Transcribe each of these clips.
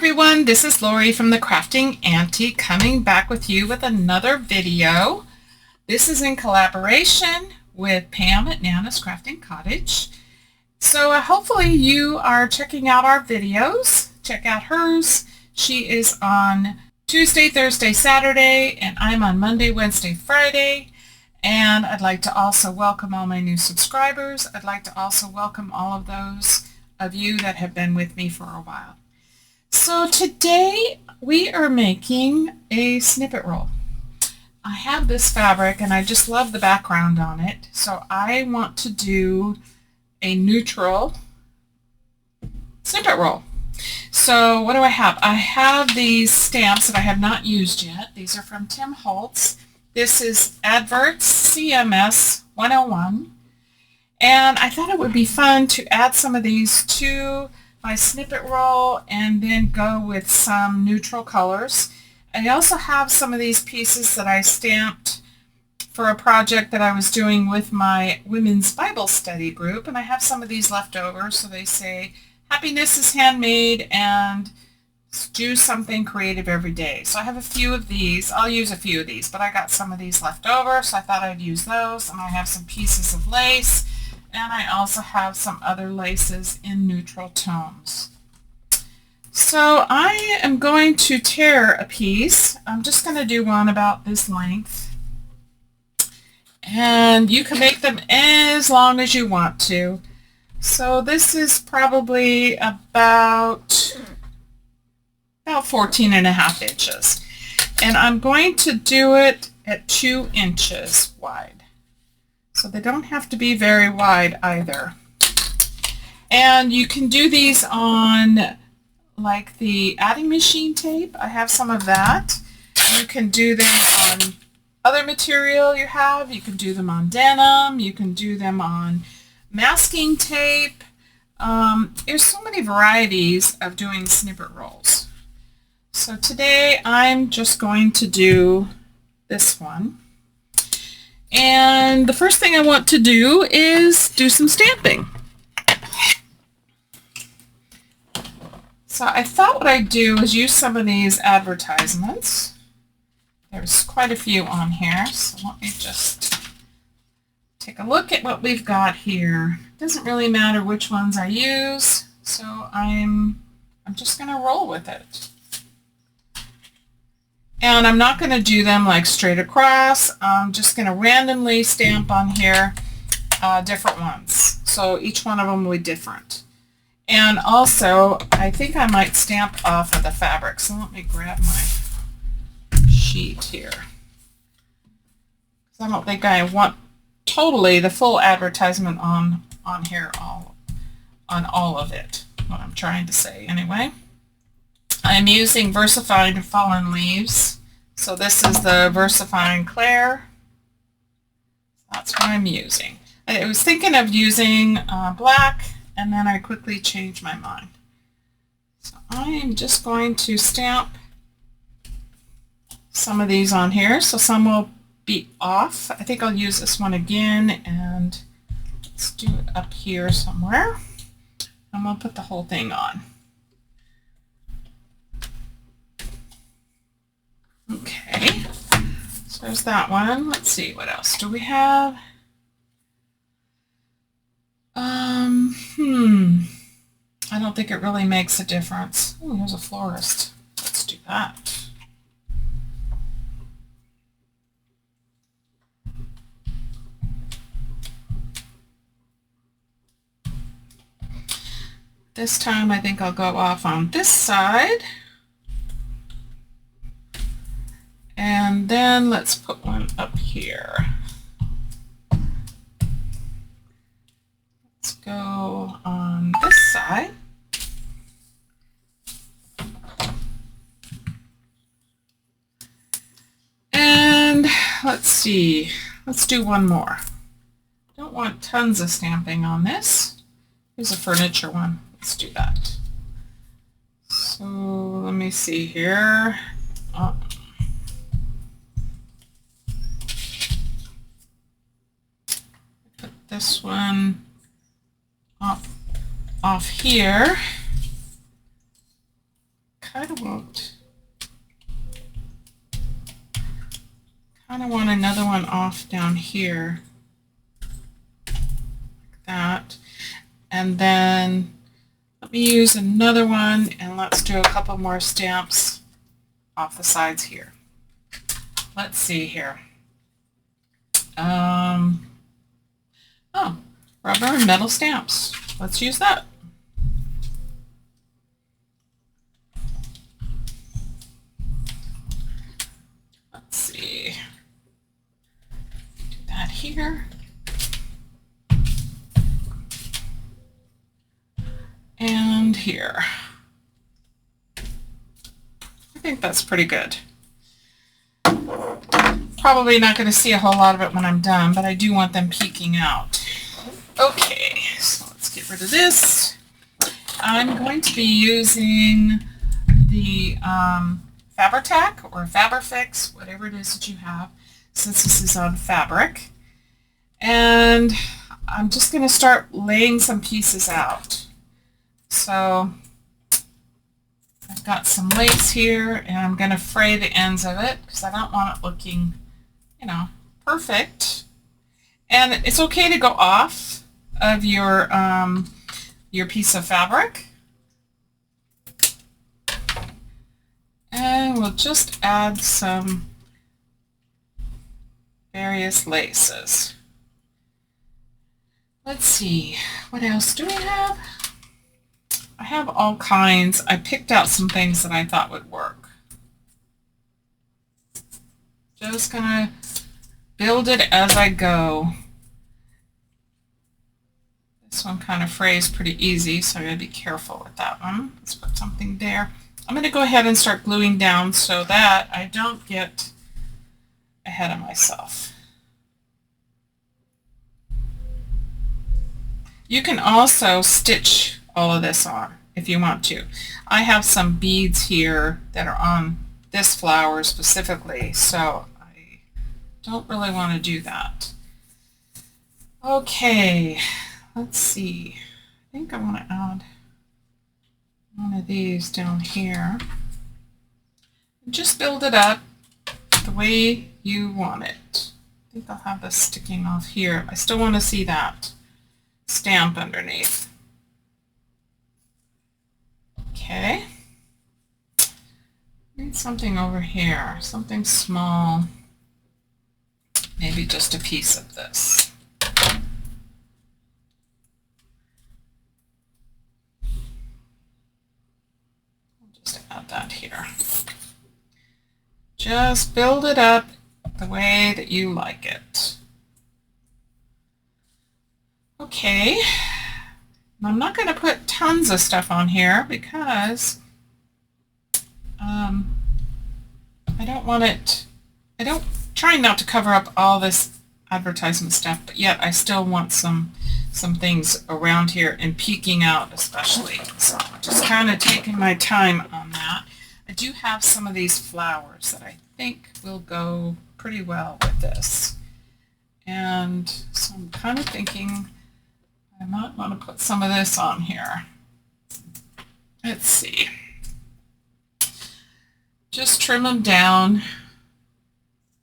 everyone, this is Lori from the Crafting Auntie coming back with you with another video. This is in collaboration with Pam at Nana's Crafting Cottage. So hopefully you are checking out our videos. Check out hers. She is on Tuesday, Thursday, Saturday, and I'm on Monday, Wednesday, Friday. And I'd like to also welcome all my new subscribers. I'd like to also welcome all of those of you that have been with me for a while. So today we are making a snippet roll. I have this fabric and I just love the background on it. So I want to do a neutral snippet roll. So what do I have? I have these stamps that I have not used yet. These are from Tim Holtz. This is Adverts CMS 101. And I thought it would be fun to add some of these to my snippet roll and then go with some neutral colors. I also have some of these pieces that I stamped for a project that I was doing with my women's Bible study group, and I have some of these left over. So they say happiness is handmade and do something creative every day. So I have a few of these. I'll use a few of these, but I got some of these left over, so I thought I'd use those. And I have some pieces of lace, and I also have some other laces in neutral tones. So I am going to tear a piece. I'm just going to do one about this length. And you can make them as long as you want to. So this is probably about 14.5 inches. And I'm going to do it at 2 inches wide. So they don't have to be very wide either. And you can do these on like the adding machine tape. I have some of that. You can do them on other material you have. You can do them on denim. You can do them on masking tape. There's so many varieties of doing snippet rolls. So today I'm just going to do this one. And the first thing I want to do is do some stamping. So I thought what I'd do is use some of these advertisements. There's quite a few on here, so let me just take a look at what we've got here. It doesn't really matter which ones I use, so I'm just going to roll with it. And I'm not going to do them like straight across. I'm just going to randomly stamp on here different ones. So each one of them will be different. And also, I think I might stamp off of the fabric. So let me grab my sheet here. I don't think I want totally the full advertisement on here, on all of it. What I'm trying to say anyway. I'm using VersaFine Fallen Leaves. So this is the VersaFine Claire. That's what I'm using. I was thinking of using black, and then I quickly changed my mind. So I am just going to stamp some of these on here. So some will be off. I think I'll use this one again, and let's do it up here somewhere. I'm going to put the whole thing on. Okay, so there's that one. Let's see, what else do we have? I don't think it really makes a difference. Oh, here's a florist. Let's do that. This time I think I'll go off on this side. And then let's put one up here. Let's go on this side. And let's see, let's do one more. Don't want tons of stamping on this. Here's a furniture one. Let's do that. So let me see here. Put this one off here. kind of want another one off down here, like that. And then let me use another one, and let's do a couple more stamps off the sides here. Let's see here. Oh, rubber and metal stamps. Let's use that. Let's see. Do that here. And here. I think that's pretty good. Probably not going to see a whole lot of it when I'm done, but I do want them peeking out. Okay, so let's get rid of this. I'm going to be using the Fabri-Tac or Fabrifix, whatever it is that you have, since this is on fabric. And I'm just going to start laying some pieces out. So I've got some lace here, and I'm going to fray the ends of it because I don't want it looking, you know, perfect. And it's okay to go off of your piece of fabric. And we'll just add some various laces. Let's see, what else do we have? I have all kinds. I picked out some things that I thought would work. Just gonna build it as I go. This one kind of frays pretty easy, so I'm going to be careful with that one. Let's put something there. I'm going to go ahead and start gluing down so that I don't get ahead of myself. You can also stitch all of this on if you want to. I have some beads here that are on this flower specifically, so I don't really want to do that. Okay, let's see. I think I want to add one of these down here. Just build it up the way you want it. I think I'll have this sticking off here. I still want to see that stamp underneath. Okay. Need something over here, something small. Maybe just a piece of this. I'll just add that here. Just build it up the way that you like it. Okay. I'm not going to put tons of stuff on here because I don't want it, try not to cover up all this advertisement stuff, but yet I still want some things around here and peeking out especially. So I'm just kind of taking my time on that. I do have some of these flowers that I think will go pretty well with this. And so I'm kind of thinking I might want to put some of this on here. Let's see. Just trim them down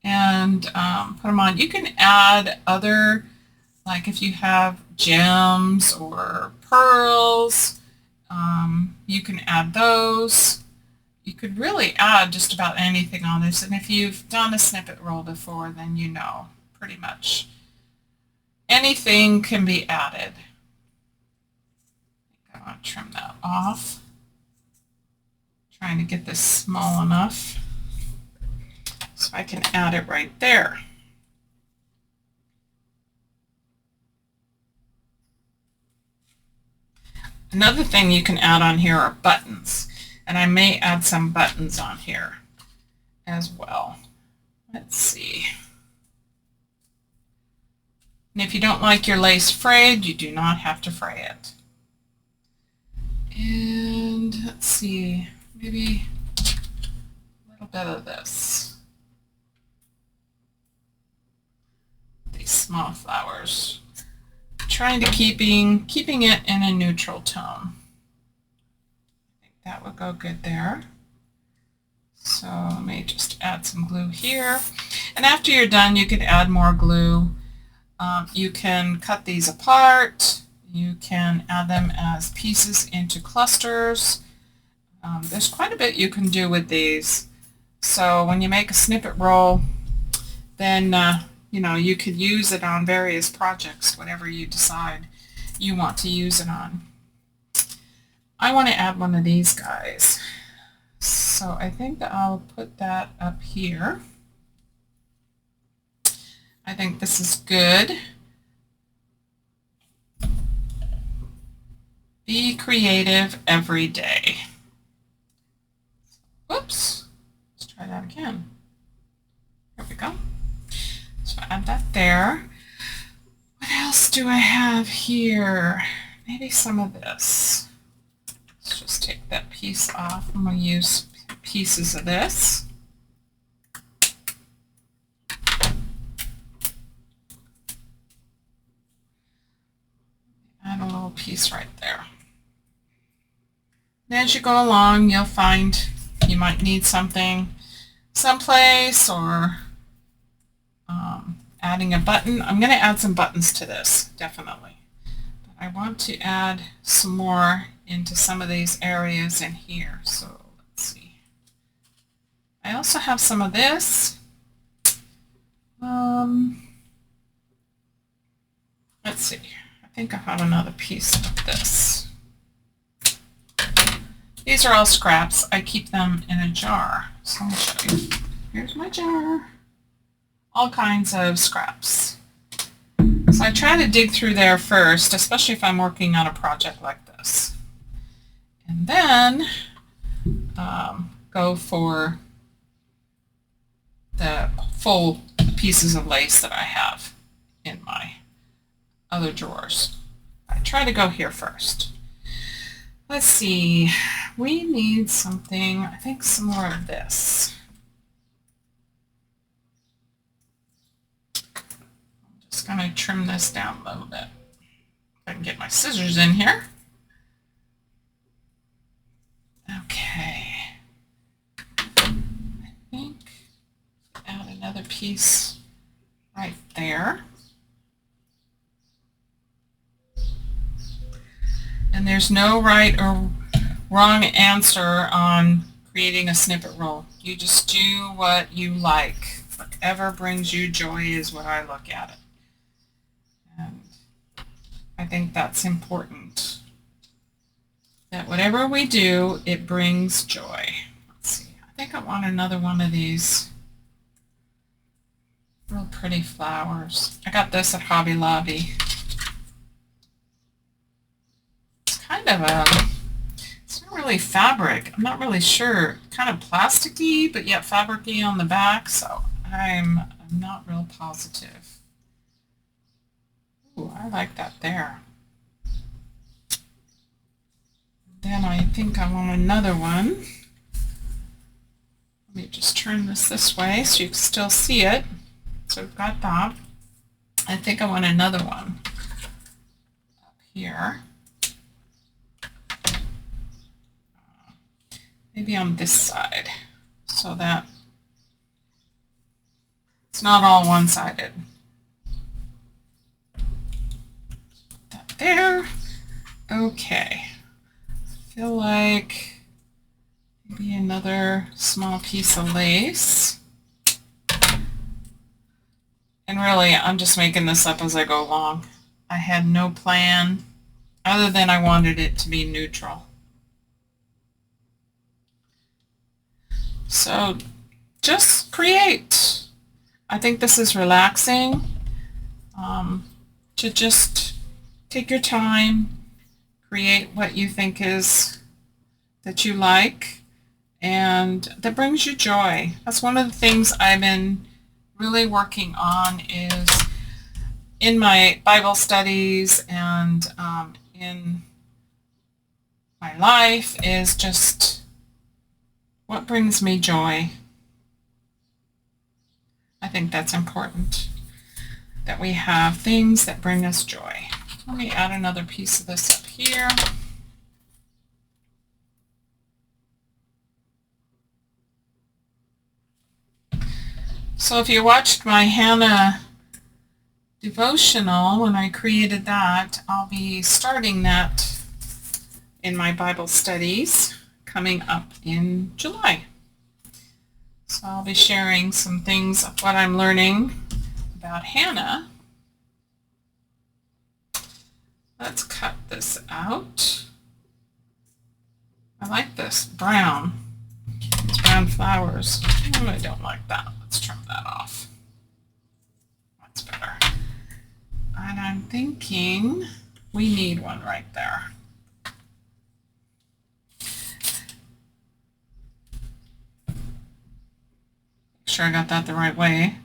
and put them on. You can add other, like if you have gems or pearls, you can add those. You could really add just about anything on this, and if you've done a snippet roll before, then you know pretty much anything can be added. I want to trim that off. Trying to get this small enough so I can add it right there. Another thing you can add on here are buttons, and I may add some buttons on here as well. Let's see. And if you don't like your lace frayed, you do not have to fray it. And let's see, maybe a little bit of this. These small flowers. Trying to keeping it in a neutral tone. I think that would go good there. So let me just add some glue here. And after you're done, you can add more glue. You can cut these apart. You can add them as pieces into clusters. There's quite a bit you can do with these. So when you make a snippet roll, then you know, you could use it on various projects, whatever you decide you want to use it on. I want to add one of these guys. So I think that I'll put that up here. I think this is good. Be creative every day. Whoops. Let's try that again. There we go. So add that there. What else do I have here? Maybe some of this. Let's just take that piece off. I'm going to use pieces of this. Add a little piece right there. And as you go along, you'll find you might need something someplace, or adding a button. I'm going to add some buttons to this, definitely. But I want to add some more into some of these areas in here. So let's see. I also have some of this. Let's see. I think I have another piece of this. These are all scraps. I keep them in a jar. So I'll show you. Here's my jar. All kinds of scraps. So I try to dig through there first, especially if I'm working on a project like this. And then go for the full pieces of lace that I have in my other drawers. I try to go here first. Let's see, we need something, I think some more of this. I'm just going to trim this down a little bit. If I can get my scissors in here. Okay. I think add another piece right there. And there's no right or wrong answer on creating a snippet roll. You just do what you like. Whatever brings you joy is what I look at it. And I think that's important. That whatever we do, it brings joy. Let's see. I think I want another one of these real pretty flowers. I got this at Hobby Lobby. Kind of a, it's not really fabric. I'm not really sure. Kind of plasticky, but yet fabricy on the back, so I'm not real positive. Ooh, I like that there. Then I think I want another one. Let me just turn this way so you can still see it. So we've got that. I think I want another one up here. Maybe on this side, so that it's not all one-sided. That there. Okay. I feel like maybe another small piece of lace. And really, I'm just making this up as I go along. I had no plan other than I wanted it to be neutral. So just create. I think this is relaxing, to just take your time, create what you think is that you like and that brings you joy. That's one of the things I've been really working on, is in my Bible studies and in my life, is just what brings me joy. I think that's important, that we have things that bring us joy. Let me add another piece of this up here. So if you watched my Hannah devotional when I created that, I'll be starting that in my Bible studies coming up in July. So I'll be sharing some things of what I'm learning about Hannah. Let's cut this out. I like this brown. These brown flowers. Oh, I don't like that. Let's trim that off. That's better. And I'm thinking we need one right there. Make sure I got that the right way.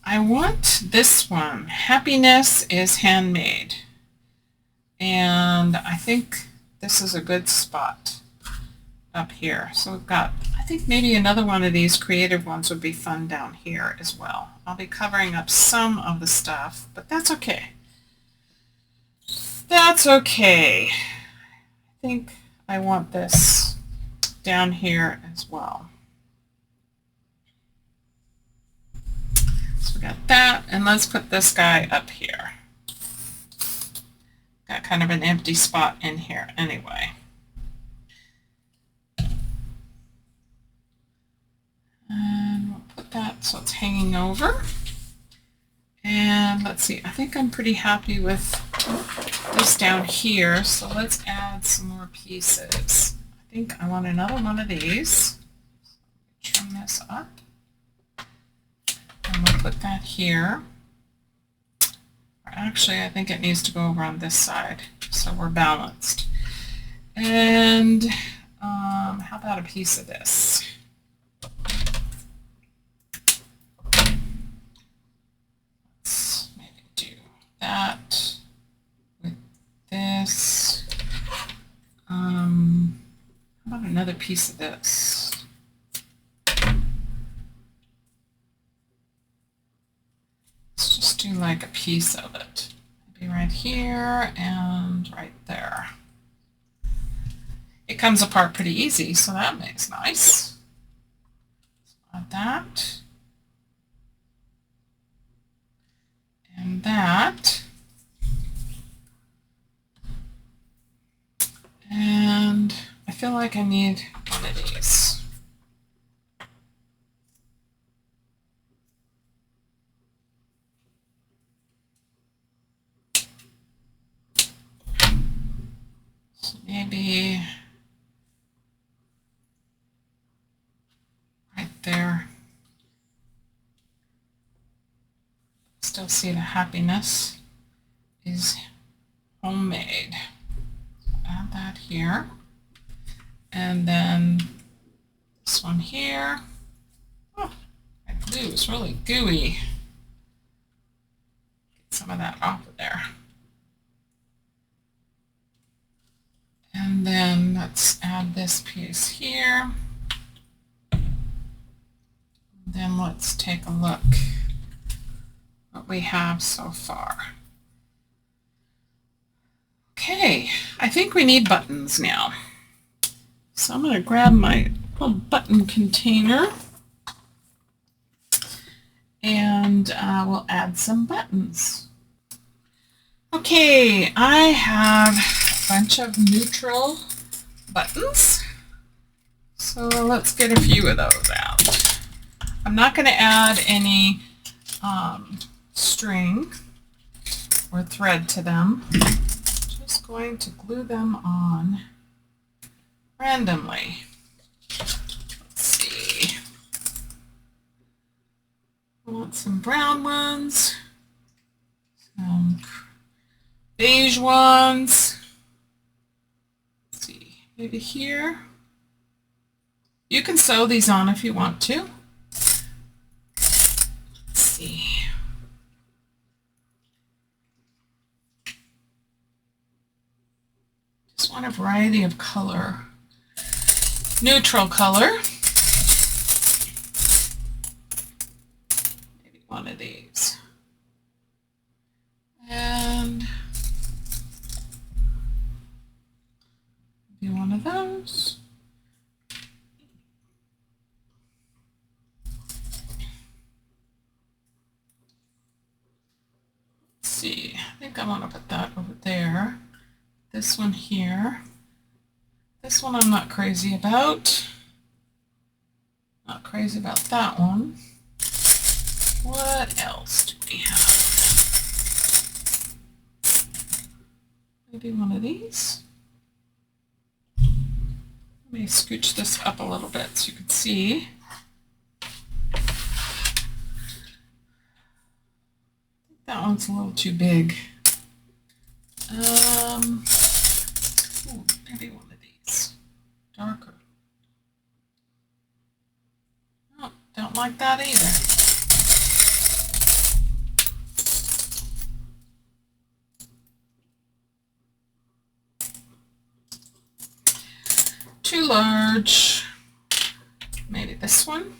I want this one. Happiness is handmade. And I think this is a good spot up here. So we've got, I think maybe another one of these creative ones would be fun down here as well. I'll be covering up some of the stuff, but that's okay. That's okay. I think I want this down here as well. So we got that, and let's put this guy up here. Got kind of an empty spot in here anyway. And we'll put that so it's hanging over. And let's see, I think I'm pretty happy with this down here, so let's add some more pieces. I think I want another one of these. Trim this up. And we'll put that here. Or actually, I think it needs to go over on this side, so we're balanced. And how about a piece of this? Let's maybe do that with this. How about another piece of this? Let's just do like a piece of it. Maybe right here and right there. It comes apart pretty easy, so that makes nice. Add that. And that. And I feel like I need one of these. So maybe right there. Still see the happiness is homemade. Add that here. And then this one here. Oh, that glue is really gooey. Get some of that off of there. And then let's add this piece here. Then let's take a look what we have so far. Okay, I think we need buttons now. So I'm going to grab my little button container and we'll add some buttons. Okay, I have a bunch of neutral buttons. So let's get a few of those out. I'm not going to add any string or thread to them. Just going to glue them on randomly. Let's see. I want some brown ones, some beige ones. Let's see, maybe here. You can sew these on if you want to. Let's see. Just want a variety of color. Neutral color. Maybe one of these. And maybe one of those. think I want to put that over there. This one here. This one I'm not crazy about. Not crazy about that one. What else do we have? Maybe one of these. Let me scooch this up a little bit so you can see. That one's a little too big. Ooh, maybe one of these. Darker. Oh, don't like that either. Too large. Maybe this one.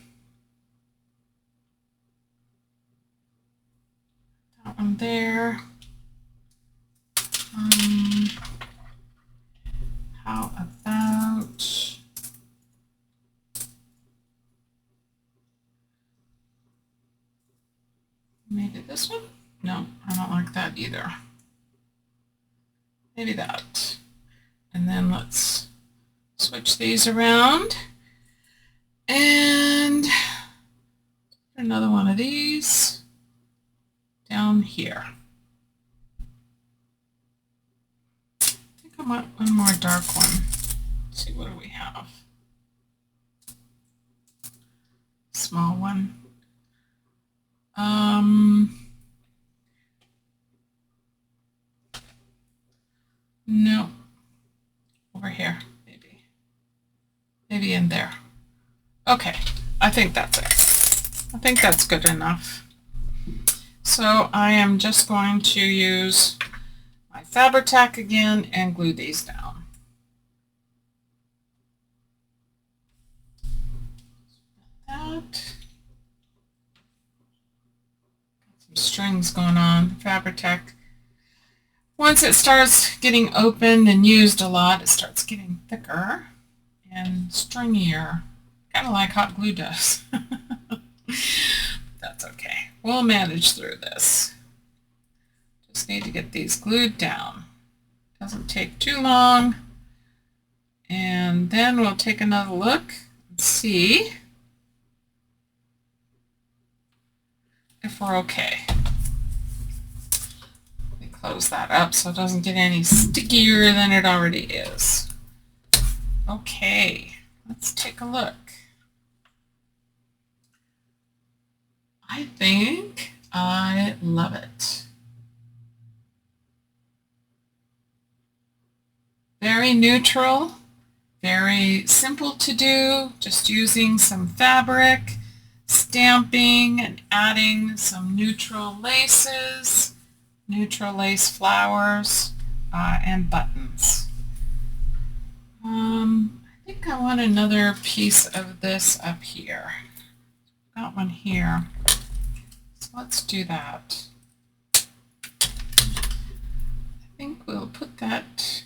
That one there. How about maybe this one? No, I don't like that either. Maybe that. And then let's switch these around and another one of these down here. I think I want one more dark one. Let's see, what do we have? Small one. No. Over here, maybe. Maybe in there. Okay, I think that's it. I think that's good enough. So I am just going to use my Fabri-Tac again and glue these down. That. Got some strings going on. Fabri-Tac. Once it starts getting opened and used a lot, it starts getting thicker and stringier, kind of like hot glue does. That's okay. We'll manage through this. Just need to get these glued down. Doesn't take too long. And then we'll take another look and see if we're okay. Close that up so it doesn't get any stickier than it already is. Okay, let's take a look. I think I love it. Very neutral, very simple to do, just using some fabric, stamping, and adding some neutral laces. Neutral lace flowers and buttons. I think I want another piece of this up here. Got one here. So let's do that. I think we'll put that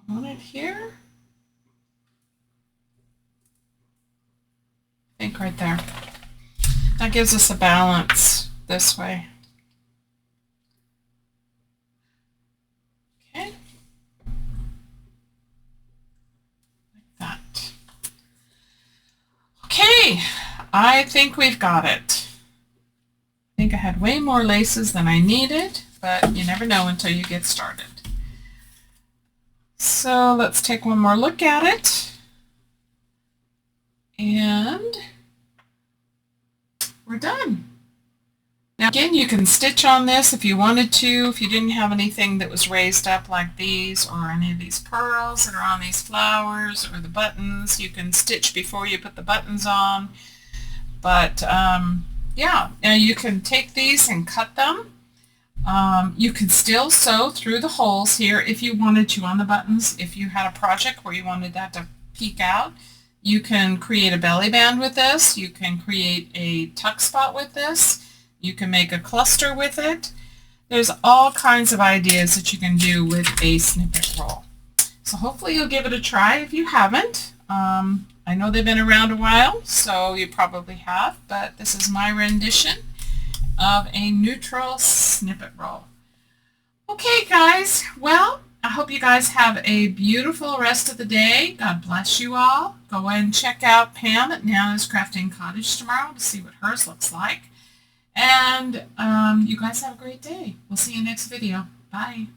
on it here. I think right there. That gives us a balance this way. Okay. Like that. Okay, I think we've got it. I think I had way more laces than I needed, but you never know until you get started. So let's take one more look at it. And we're done. Now again, you can stitch on this if you wanted to, if you didn't have anything that was raised up like these or any of these pearls that are on these flowers or the buttons. You can stitch before you put the buttons on. But yeah, now you can take these and cut them. You can still sew through the holes here if you wanted to on the buttons. If you had a project where you wanted that to peek out, you can create a belly band with this. You can create a tuck spot with this. You can make a cluster with it. There's all kinds of ideas that you can do with a snippet roll. So hopefully you'll give it a try if you haven't. I know they've been around a while, so you probably have, but this is my rendition of a neutral snippet roll. Okay, guys, well, I hope you guys have a beautiful rest of the day. God bless you all. Go and check out Pam at Nana's Crafting Cottage tomorrow to see what hers looks like. And you guys have a great day. We'll see you next video. Bye.